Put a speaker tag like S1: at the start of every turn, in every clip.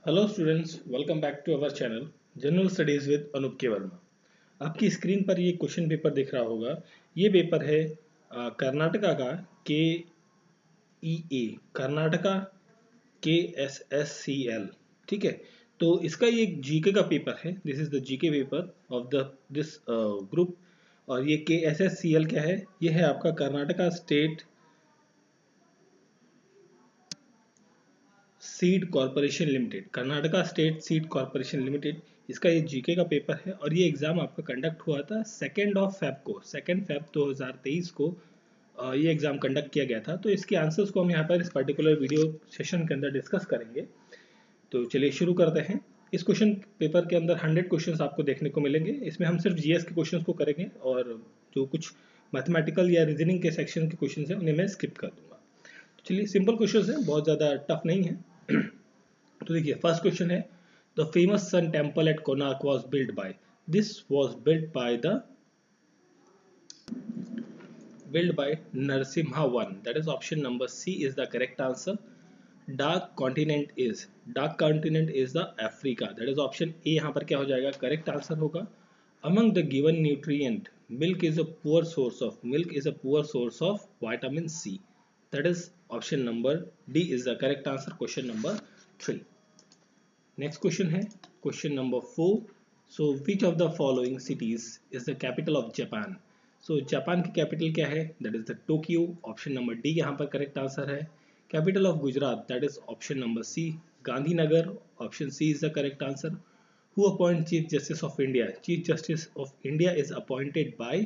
S1: Hello students, welcome back to our channel general studies with Anoop K Verma. आपकी screen पर ये question paper दिख रहा होगा। ये पेपर है कर्नाटका का के ई ए, कर्नाटका KSSCL। ठीक है, तो इसका ये जीके का पेपर है। This is the GK paper of the this group. और ये KSSCL क्या है? ये है आपका Karnataka state seed corporation limited, Karnataka state seed corporation limited. इसका ये जीके का पेपर है और ये एग्जाम आपका कंडक्ट हुआ था 2 फेब को, 2 फेब 2023 को ये एग्जाम कंडक्ट किया गया था। तो इसके आंसर्स को हम यहाँ पर इस पर्टिकुलर वीडियो सेशन के अंदर डिस्कस करेंगे। तो चलिए शुरू करते हैं। इस क्वेश्चन पेपर के अंदर 100 क्वेश्चंस आपको देखने को मिलेंगे। इसमें हम सिर्फ जीएस के क्वेश्चंस को करेंगे और जो कुछ मैथमेटिकल या रीजनिंग के सेक्शन के क्वेश्चंस हैं उन्हें मैं स्किप कर दूंगा। तो चलिए, सिंपल क्वेश्चंस हैं, बहुत ज़्यादा टफ नहीं है। तो देखिए, फर्स्ट क्वेश्चन है the famous sun temple at Konark was built by. This was built by Narasimha I. That is option number C is the correct answer. Dark continent is the Africa. That is option A यहाँ पर क्या हो जाएगा? Correct answer होगा। Among the given nutrient, milk is a poor source of vitamin C. That is option number D is the correct answer. Question number 3. Next question है question number 4. So which of the following cities is the capital of Japan? So Japan की capital क्या है? That is the Tokyo. Option number D यहाँ पर correct answer है। Capital of Gujarat, that is option number C, Gandhinagar. Option C is the correct answer. Who appoints Chief Justice of India? Chief Justice of India is appointed by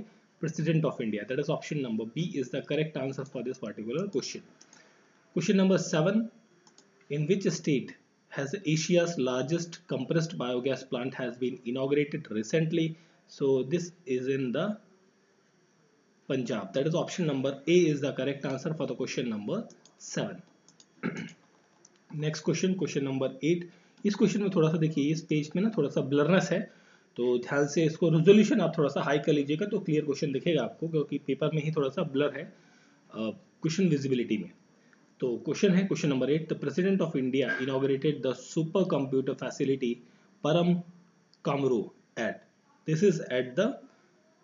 S1: President of India. That is option number B is the correct answer for this particular question. Question number 7. In which state has Asia's largest compressed biogas plant has been inaugurated recently? So this is in the Punjab. That is option number A is the correct answer for the question number 7. Next question number 8। इस question में थोड़ा सा देखिए, इस page में ना थोड़ा सा ब्लरनेस है, तो ध्यान से इसको रेजोल्यूशन आप थोड़ा सा हाई कर लीजिएगा तो क्लियर क्वेश्चन दिखेगा आपको, क्योंकि पेपर में ही थोड़ा सा ब्लर है क्वेश्चन विजिबिलिटी में। तो क्वेश्चन है question number 8। The president of India inaugurated the supercomputer facility Param Kamru at. This is at the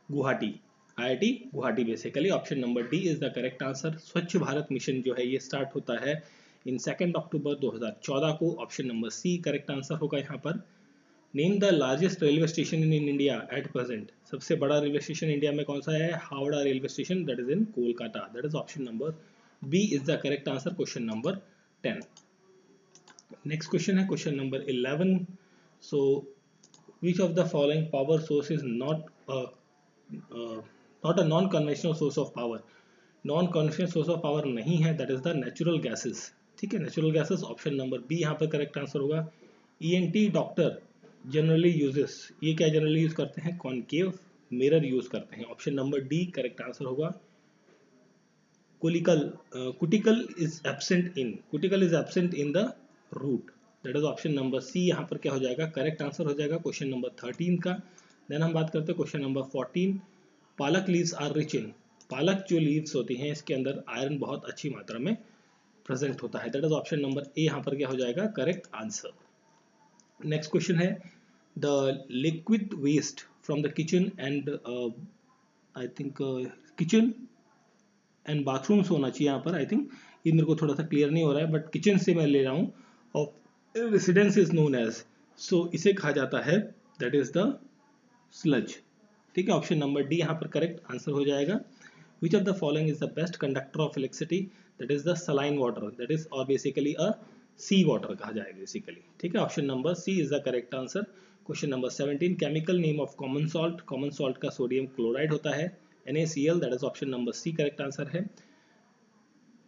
S1: Guwahati, IIT Guwahati basically. Option number D is the correct answer. Swachh Bharat mission जो है ये स्टार्ट होता है इन 2 अक्टूबर 2014 को। Option number C correct answer होगा यहाँ पर। Name the largest railway station in India at present. सबसे बड़ा रेलवे स्टेशन इंडिया में कौन सा है? Howrah railway station, that is in Kolkata. That is option number B is the correct answer. Question number 10। Next question है question number 11। So which of the following power source is not a non conventional source of power? Non conventional source of power नहीं है, that is the natural gases. ठीक है, natural gases. Option number B यहाँ पर correct answer होगा। ENT doctor generally uses, ये क्या generally use करते हैं? कॉनकेव मिरर यूज करते हैं। Option number D correct answer होगा। Cuticle is absent in the root. That is option number C यहाँ पर क्या हो जाएगा? करेक्ट आंसर हो जाएगा क्वेश्चन नंबर 13 का। देन हम बात करते हैं क्वेश्चन नंबर 14। पालक लीव्स आर रिच इन। पालक जो लीव्स होती हैं इसके अंदर आयरन बहुत अच्छी मात्रा में प्रेजेंट होता है। That is option number A यहाँ पर क्या हो जाएगा? Correct answer. नेक्स्ट क्वेश्चन है the liquid waste from the kitchen and I think kitchen and bathrooms होना चाहिए यहाँ पर। आई थिंक ये मेरे को थोड़ा सा क्लियर नहीं हो रहा है, बट किचन से मैं ले रहा हूँ। Of residence is known as, so इसे कहा जाता है दैट इज द स्लज। ठीक है, ऑप्शन नंबर डी यहाँ पर करेक्ट आंसर हो जाएगा। Which of the following is the best conductor of electricity? That is the saline water, that is और बेसिकली अ सी वाटर कहा जाएगा बेसिकली। ठीक है, option number C is the correct answer. Question number 17। Chemical name of common salt? Common salt का sodium chloride होता है, NaCl। That is option number C correct answer है।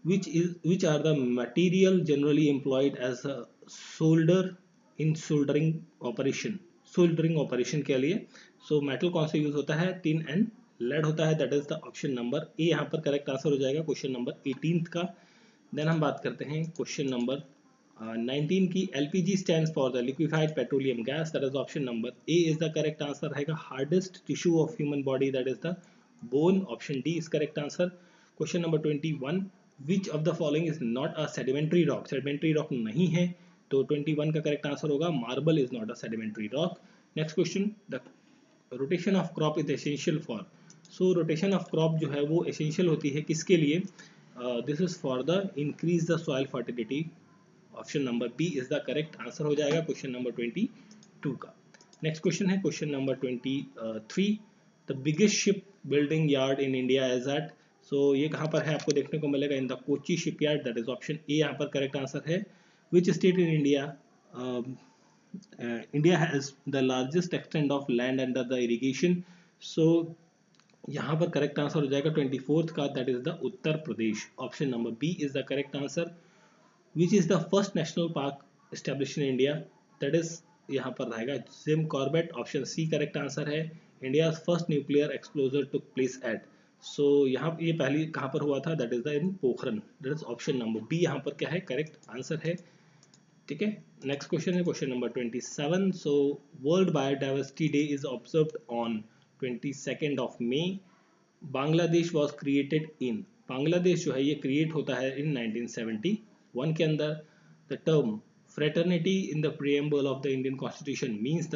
S1: which are the material generally employed as a solder in soldering operation के लिए? So metal कौन सा use होता है? टिन एंड लेड होता है। That is the option number A यहाँ पर करेक्ट आंसर हो जाएगा क्वेश्चन नंबर 18 का। देन हम बात करते हैं क्वेश्चन नंबर 19 की। LPG stands for the liquefied petroleum gas. That is option number A is the correct answer रहेगा। Hardest tissue of human body, that is the bone. Option D is correct answer. Question number 21। Which of the following is not a sedimentary rock? Sedimentary rock नहीं है। तो 21 का correct answer होगा marble is not a sedimentary rock. Next question, the rotation of crop is essential for. So rotation of crop जो है वो essential होती है किसके लिए? This is for the increase the soil fertility. Option number B is the correct answer हो जाएगा question number 22 का। नेक्स्ट क्वेश्चन है question number 23, the biggest ship building yard in India is at. So ये कहाँ पर है आपको देखने को मिलेगा? In the Kochi shipyard, that is option A यहाँ पर करेक्ट आंसर है। Which state in India? India has the largest extent of land under the irrigation. So यहाँ पर करेक्ट आंसर हो जाएगा 24th का, that is the Uttar Pradesh. Option number B is the correct answer. Which is the first national park establish in India? That is यहाँ पर रहेगा Jim Corbett. Option C correct answer है। India first nuclear explosion took place at. So यहाँ ये पहली कहाँ पर हुआ था? That is the in Pokhran. That is option number B यहाँ पर क्या है? करेक्ट आंसर है। ठीक है, नेक्स्ट क्वेश्चन है question number 27। So world biodiversity day is observed on 22nd of May। Bangladesh was created in. Bangladesh जो है ये क्रिएट होता है इन 1971 के अंदर। The term fraternity in the preamble of the Indian constitution means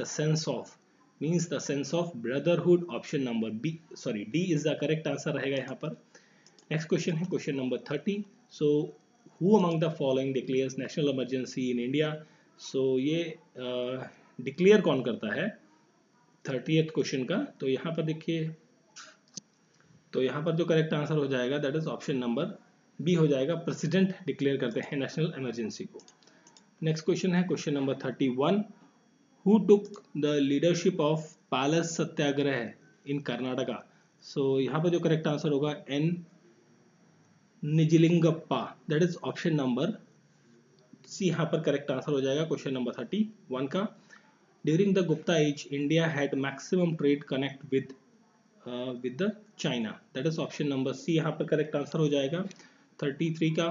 S1: the sense of brotherhood. Option number B sorry D is the correct answer रहेगा यहाँ पर। नेक्स्ट क्वेश्चन है question number 30। So who among the following declares national emergency in India? So ये declare कौन करता है 30th question का? तो यहाँ पर देखिए, तो यहाँ पर जो करेक्ट आंसर हो जाएगा that is option number B हो जाएगा। प्रेसिडेंट डिक्लेयर करते हैं नेशनल इमरजेंसी को। नेक्स्ट क्वेश्चन है question number 31। Who took the leadership of palace Satyagraha in Karnataka? So यहाँ पर जो करेक्ट आंसर होगा N Nijalingappa, that is option number C यहाँ पर करेक्ट आंसर हो जाएगा क्वेश्चन नंबर 31 का। During the Gupta age India had maximum trade connect with the China, that is option number C यहाँ पर करेक्ट आंसर हो जाएगा 33 का।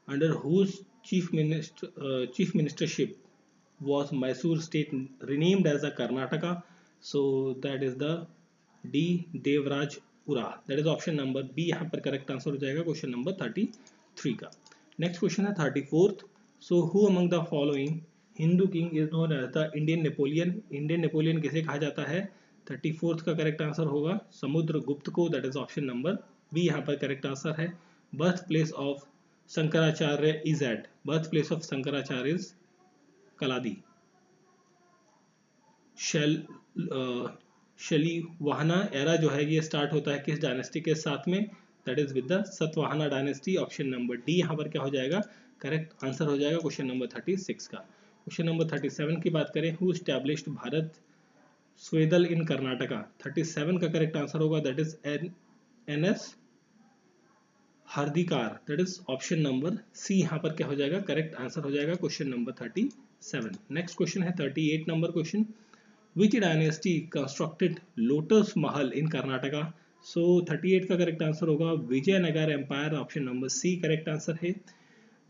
S1: Under whose chief ministership was Mysore state renamed as a Karnataka? So that is the D Devraj Ura, that is option number B यहाँ पर correct answer हो जाएगा question number 33 का। नेक्स्ट क्वेश्चन है 34th। So who among the following Hindu king is known as the Indian Napoleon? Indian Napoleon किसे कहा जाता है? 34th का करेक्ट आंसर होगा समुद्रगुप्त को, that is option number B यहाँ पर करेक्ट आंसर है। Birth place of Shankaracharya is at. Birth place of Shankaracharya is Kalady. Shalivahana era जो है ये स्टार्ट होता है किस डायनेस्टी के साथ में? That is with the Satavahana dynasty. Option number D यहाँ पर क्या हो जाएगा? करेक्ट आंसर हो जाएगा क्वेश्चन नंबर 36 का। क्वेश्चन नंबर 37 की बात करें, who established Bharat Sevadal in Karnataka? 37 का करेक्ट आंसर होगा that is N S Hardikar, that is option number C यहाँ पर क्या हो जाएगा? करेक्ट आंसर हो जाएगा क्वेश्चन नंबर 37। नेक्स्ट क्वेश्चन है 38 number question. Which dynasty constructed Lotus Mahal in Karnataka? So 38 का करेक्ट आंसर होगा Vijayanagar empire. Option number C correct answer है।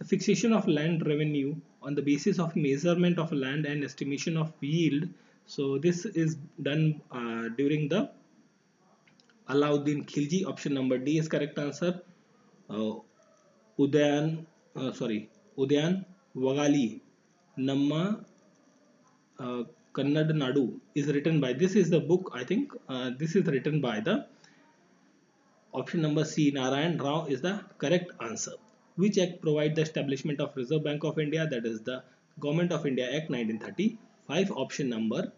S1: The fixation of land revenue on the basis of measurement of land and estimation of yield. So this is done during the Alauddin Khilji. Option number D is correct answer. Udayan Wagali Namma Kannada Nadu is written by, this is the book I think this is written by the option number C Narayan Rao is the correct answer. Which act provide the establishment of Reserve Bank of India? That is the Government of India Act 1935. Option number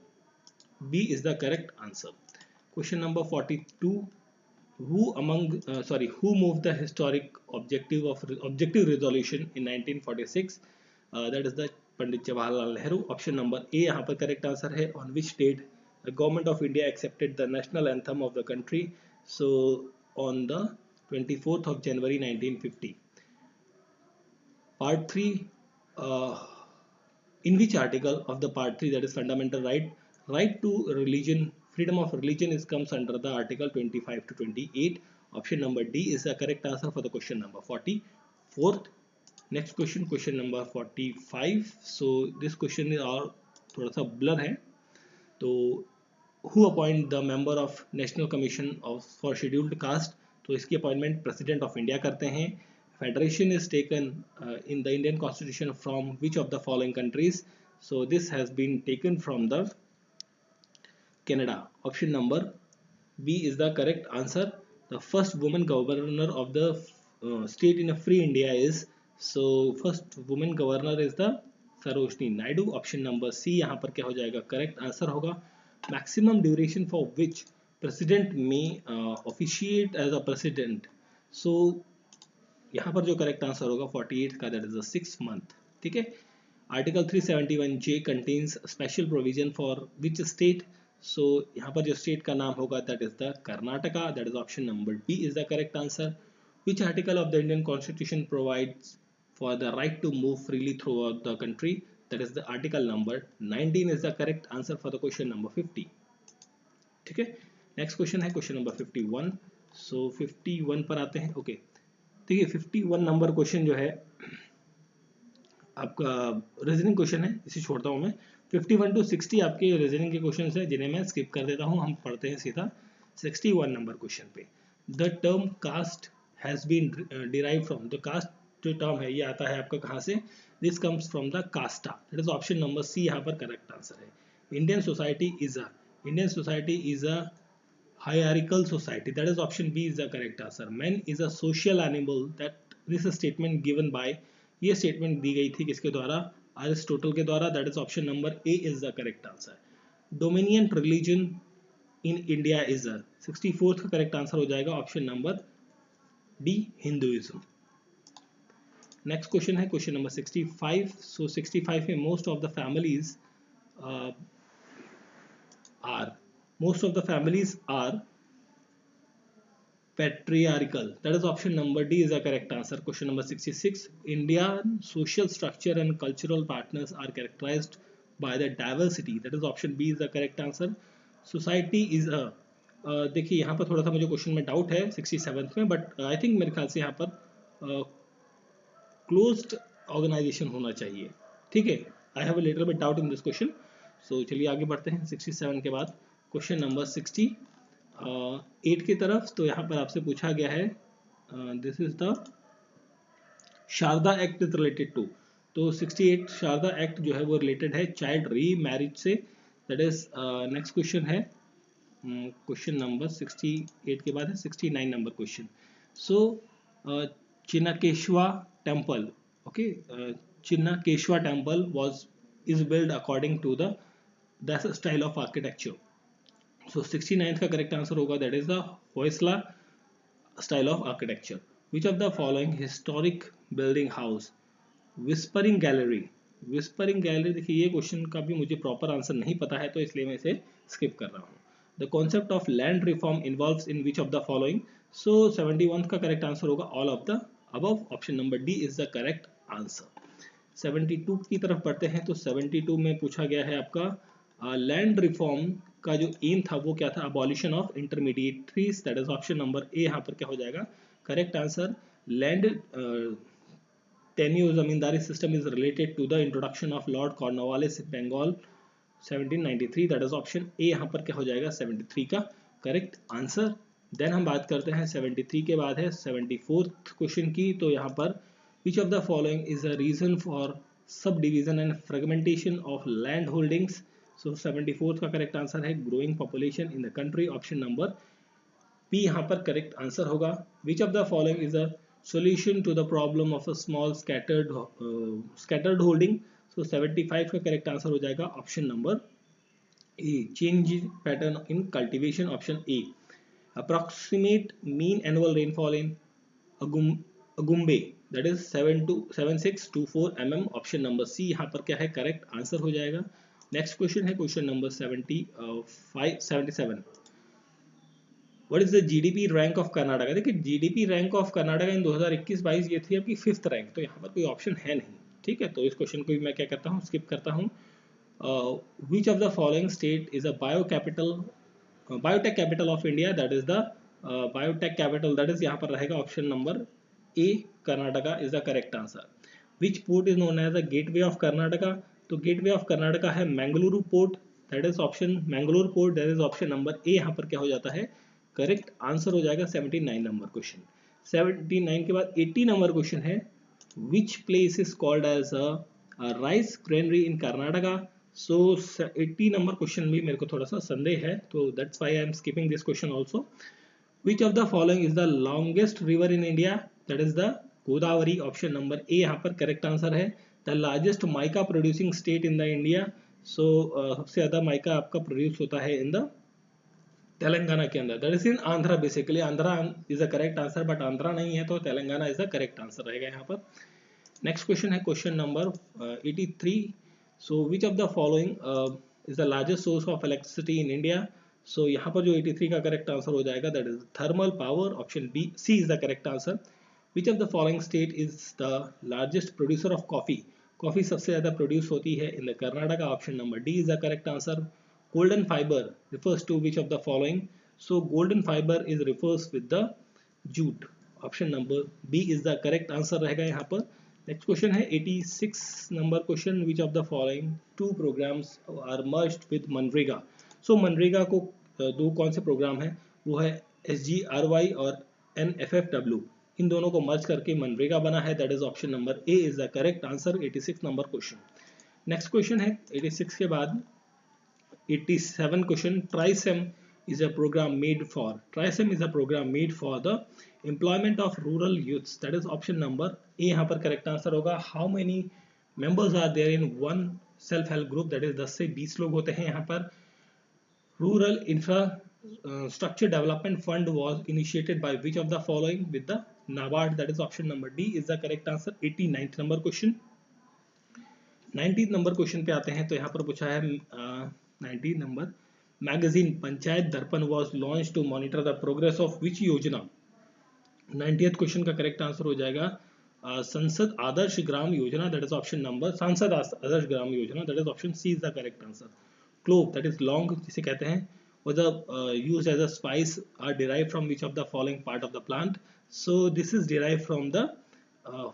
S1: B is the correct answer. Question number 42. Who moved the historic objective resolution in 1946? That is the Pandit Jawaharlal Nehru. Option number A यहाँ पर correct answer है। On which date the government of India accepted the national anthem of the country? So on the 24th of January 1950. Part 3, in which article of the part 3, that is fundamental right to religion, freedom of religion is comes under the article 25 to 28. Option number D is the correct answer for the question number 44th. Next question, question number 45। So this question और थोड़ा सा blur है। तो who appoint the member of national commission of for scheduled caste? तो इसकी appointment president of India करते हैं। federation is taken in the Indian constitution from which of the following countries? So this has been taken from the Canada. Option number B is the correct answer. The first woman governor of the state in a free India is, so first woman governor is the Sarojini Naidu. Option number C यहाँ पर क्या हो जाएगा? Correct answer होगा. Maximum duration for which president में officiate as a president. सो यहाँ पर जो करेक्ट आंसर होगा 48 का, दैट इज अ 6 मंथ. ठीक है. Article 371J contains special provision for which state. So यहाँ पर जो स्टेट का नाम होगा that is the Karnataka. That is option number D is the correct answer. Which article of the Indian Constitution provides for the right to move freely throughout the country? That is the article number 19 is the correct answer for the question number 50. ठीक है. Next question है question number 51. सो 51 पर आते हैं. Okay, ठीक है. 51 number question जो है आपका रीजनिंग क्वेश्चन है, इसे छोड़ता हूँ मैं. 51 to 60 आपके रीजनिंग के क्वेश्चन है जिन्हें मैं स्किप कर देता हूँ. हम पढ़ते हैं सीधा 61 नंबर क्वेश्चन पे. The term caste has been derived from. the caste जो टर्म है ये आता है आपका कहाँ से? This comes from the casta. That is option number C यहाँ पर करेक्ट आंसर है. Indian society is a hierarchical society. That is option B is the correct answer. Man is a social animal. That this is statement given by, ये statement दी गई थी किसके द्वारा? Aristotle के द्वारा. That is option number A is the correct answer. Dominant religion in India is a 64th का correct answer हो जाएगा option number D, Hinduism. Next question है क्वेश्चन नंबर 65. सो 65 में most of the families are patriarchal. That is option number D is the correct answer. Question number 66. Indian social structure and cultural partners are characterized by the diversity. That is option B is the correct answer. Society is a देखिए यहाँ पर थोड़ा सा मुझे question में doubt है 67 में, but I think मेरे ख्याल से यहाँ पर क्लोज्ड ऑर्गेनाइजेशन होना चाहिए. ठीक है. I have a little bit doubt in this question. So चलिए आगे बढ़ते हैं 67 के बाद क्वेश्चन नंबर 68 की तरफ. तो यहाँ पर आपसे पूछा गया है this is the Sharda act is related to. तो 68 शारदा एक्ट जो है वो रिलेटेड है चाइल्ड री मैरिज से. दैट इज नेक्स्ट क्वेश्चन है क्वेश्चन नंबर 68 के बाद है 69 number question. So Chennakeshava temple, okay, Chennakeshava temple is built according to the style of architecture. So 69th का करेक्ट आंसर होगा that is the Hoysala style of architecture. Which of the following historic building house? Whispering gallery. Whispering gallery, देखिए ये question का भी मुझे proper answer नहीं पता है तो इसलिए मैं इसे स्किप कर रहा हूँ. The concept of land reform involves in which of the following? So 71th का करेक्ट आंसर होगा all of the above. Option number D is the correct answer. 72 की तरफ बढ़ते हैं. तो 72 में पूछा गया है आपका लैंड रिफॉर्म का जो एम था वो क्या था? Abolition of intermediaries. That is option number A यहाँ पर क्या हो जाएगा? Correct answer. Land tenure zamindari system is related to the introduction of Lord Cornwallis Bengal 1793. That is option A यहाँ पर क्या हो जाएगा? 73 का करेक्ट आंसर. देन हम बात करते हैं 73 के बाद है 74th क्वेश्चन की. तो यहाँ पर which of the following is the reason for subdivision and fragmentation of land holdings? So 74th का करेक्ट आंसर है growing population in the country. Option number B यहाँ पर करेक्ट आंसर होगा. Which of the following is the solution to the problem of a small scattered holding? So 75 का correct answer हो जाएगा option number A, change pattern in cultivation. Option A. Approximate mean annual rainfall in Agumbe, that is 7624 mm. Option number C यहाँ पर क्या है? Correct answer हो जाएगा. Next question है question number 77. What is the GDP rank of Karnataka? देखिए GDP rank of Karnataka in 2021-22 ये थी आपकी 5th रैंक. तो यहाँ पर कोई ऑप्शन है नहीं. ठीक है, तो इस क्वेश्चन को भी मैं क्या करता हूँ? स्किप करता हूँ. Which of the following state is a biotech capital of India? That is the biotech capital. That is यहाँ पर रहेगा option number A, Karnataka is the correct answer. Which port is known as the gateway of Karnataka? तो gateway of Karnataka है Mangaluru port. That is option Mangalore port. That is option number A यहाँ पर क्या हो जाता है? करेक्ट आंसर हो जाएगा 79 नंबर क्वेश्चन. 79 के बाद 80 नंबर क्वेश्चन है, which place is called as a rice granary in Karnataka. So 80 number question भी मेरे को थोड़ा सा संदेह है, तो that's why I am skipping this question also. Which of the following is the longest river in India, that is the Godavari. Option number A यहाँ पर करेक्ट आंसर है। The largest mica producing state in the India, so सबसे ज्यादा mica आपका produce होता है in the Telangana के अंदर, that is in Andhra. Basically Andhra is the correct answer, but Andhra नहीं है तो Telangana is the correct answer रहेगा यहाँ पर। नेक्स्ट क्वेश्चन है question number 83। So which of the following is the largest source of electricity in India. So यहाँ पर जो 83 का करेक्ट आंसर हो जाएगा that is thermal power. Option B C is the correct answer. Which of the following state is the largest producer of coffee. Coffee सबसे ज्यादा produce होती है in the Karnataka. Option number D is the correct answer. Golden fiber refers to which of the following? So golden fiber is refers with the jute. Option number B is the correct answer रहेगा यहाँ पर। Next question है 86 number question, which of the following two programs are merged with MNREGA. So MNREGA को दो कौन से programme है, वो है SGRY और NFFW, इन दोनों को मर्ज करके मनरेगा बना है, that is option number A is the correct answer. 86 number question. Next question है 86 के बाद 87 question, TRISEM is a program made for the employment of rural youths, that is option number A यहाँ पर correct answer होगा। How many members are there in one self help group, that is 10 से 20 लोग होते हैं यहाँ पर। Rural infrastructure development fund was initiated by which of the following? With the NABARD, that is option number D is the correct answer। 89th number question। 90th number question पे आते हैं, तो यहाँ पर पूछा है 90 number, magazine Panchayat Darpan was launch to monitor the progress of which योजना। 90th question का करेक्ट आंसर हो जाएगा संसद आदर्श Gram Yojana, that is option number सांसद Adarsh Gram Yojana, that is option C is the correct answer. Clove, that is लौंग जिसे कहते हैं, was used as a spice, are derived from which of the following part of the plant? So this is derived from the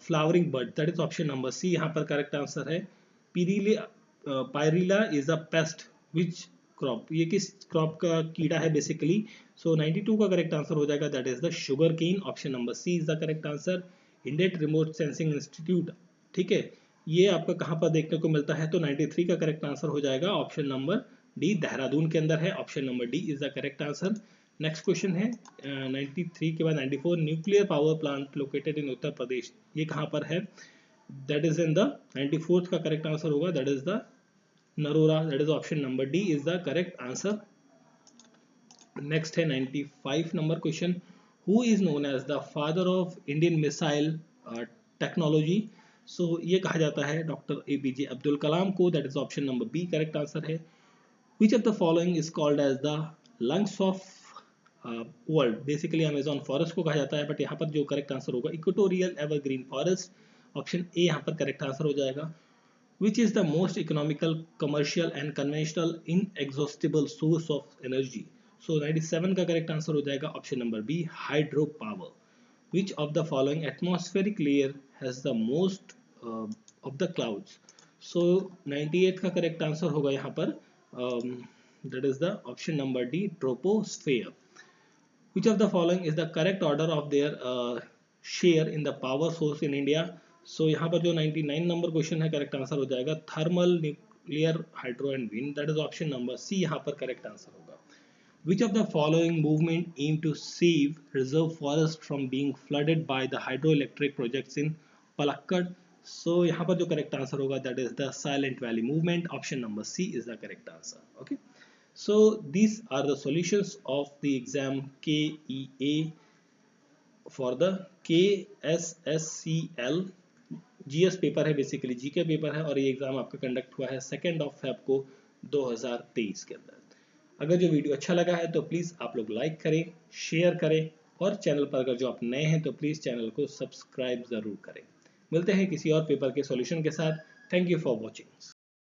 S1: flowering bud, that is option number C यहाँ पर correct answer है। Pyrilla is a paste which crop, ये किस crop का कीड़ा है basically. सो 92 का correct answer हो जाएगा, that is the sugarcane. Option number C is the correct answer. Indian remote sensing institute, ठीक है, ये आपका कहाँ पर देखने को मिलता है, तो 93 का करेक्ट आंसर हो जाएगा ऑप्शन नंबर डी, देहरादून के अंदर है। Option number D is the correct answer. Next question है 93 के बाद 94, nuclear power plant located in Uttar Pradesh, ये कहाँ पर है, that is in the 94th का करेक्ट आंसर होगा, that is the Narora, that is option number D is the correct answer. Next है 95 number question, who is known as the father of Indian missile technology. So ये कहा जाता है doctor APJ Abdul Kalam को, that is option number B correct answer है। Which of the following is called as the lungs of world, basically Amazon forest को कहा जाता है, बट यहाँ पर जो करेक्ट आंसर होगा equatorial evergreen forest, option A यहाँ पर करेक्ट आंसर हो जाएगा। Which is the most economical, commercial and conventional inexhaustible source of energy. So 97 का करेक्ट आंसर हो जाएगा option number B, hydro power. Which of the following atmospheric layer has the most of the clouds. So 98 का correct answer होगा यहाँ पर, that is the option number D, troposphere. Which of the following is the correct order of their share in the power source in India? So यहाँ पर जो 99 number question है correct answer हो जाएगा thermal, nuclear, hydro and wind, that is option number C यहाँ पर correct answer होगा। Which of the following movement aim to save reserve forest from being flooded by the hydroelectric projects in Palakkad? So यहाँ पर जो correct answer होगा that is the silent valley movement, option number C is the correct answer. Okay, so these are the solutions of the exam KEA for the KSSCL GS paper है, basically GK paper है, और ये exam आपका conduct हुआ है 2 Feb को 2023 के अंदर। अगर जो वीडियो अच्छा लगा है तो प्लीज़ आप लोग लाइक करें, शेयर करें, और चैनल पर अगर जो आप नए हैं तो प्लीज़ चैनल को सब्सक्राइब ज़रूर करें। मिलते हैं किसी और पेपर के सॉल्यूशन के साथ। Thank you for watching.